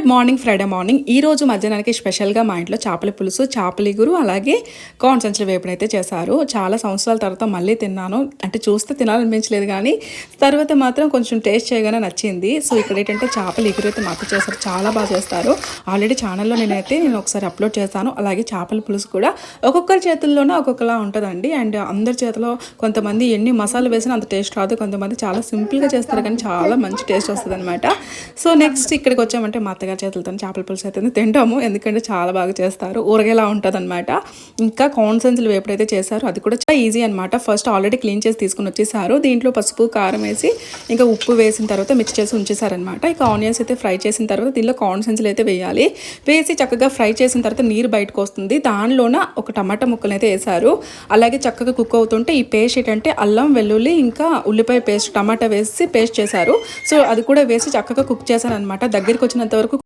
Good morning Friday morning. ఈ రోజు మధ్యాహ్నానికి స్పెషల్గా మా ఇంట్లో చేపల పులుసు, చేపల ఇగురు, అలాగే కార్న్ సంచుల వేపుడైతే చేశారు. చాలా సంవత్సరాల తర్వాత మళ్ళీ తిన్నాను. అంటే చూస్తే తినాలనిపించలేదు, కానీ తర్వాత మాత్రం కొంచెం టేస్ట్ చేయగానే నచ్చింది. సో ఇక్కడ ఏంటంటే చేపల ఇగురు అయితే మా అత్త చేస్తారు, చాలా బాగా చేస్తారు. ఆల్రెడీ ఛానల్లో నేను ఒకసారి అప్లోడ్ చేశాను. అలాగే చేపల పులుసు కూడా ఒక్కొక్కరి చేతుల్లోనే ఒక్కొక్కలా ఉంటుందండి. అండ్ అందరి చేతిలో కొంతమంది ఎన్ని మసాలా వేసినా అంత టేస్ట్ రాదు, కొంతమంది చాలా సింపుల్గా చేస్తారు కానీ చాలా మంచి టేస్ట్ వస్తుంది అనమాట. సో నెక్స్ట్ ఇక్కడికి వచ్చామంటే మా అత్తగారి చేతులతో చేపల పులుసు అయితే తింటాము, ఎందుకంటే చాలా బాగా చేస్తారు. ఊరగేలా ఉంటుంది అనమాట. ఇంకా కార్న్ సంచులు వేపుడైతే చేశారు, అది కూడా చాలా ఈజీ అనమాట. ఫస్ట్ ఆల్రెడీ క్లీన్ చేసి తీసుకుని వచ్చేసారు. దీంట్లో పసుపు కారం వేసి ఇంకా ఉప్పు వేసిన తర్వాత మిక్స్ చేసి ఉంచేసారనమాట. ఇక ఆనియన్స్ అయితే ఫ్రై చేసిన తర్వాత దీనిలో కార్న్ సంచులు అయితే వేయాలి. వేసి చక్కగా ఫ్రై చేసిన తర్వాత నీరు బయటకు వస్తుంది. దానిలోన ఒక టమాటా ముక్కలు అయితే వేసారు. అలాగే చక్కగా కుక్ అవుతుంటే ఈ పేస్ట్ ఏంటంటే అల్లం వెల్లుల్లి ఇంకా ఉల్లిపాయ పేస్ట్, టమాటా వేసి పేస్ట్ చేశారు. సో అది కూడా వేసి చక్కగా కుక్ చేశాను అనమాట. దగ్గరికి వచ్చినంత వరకు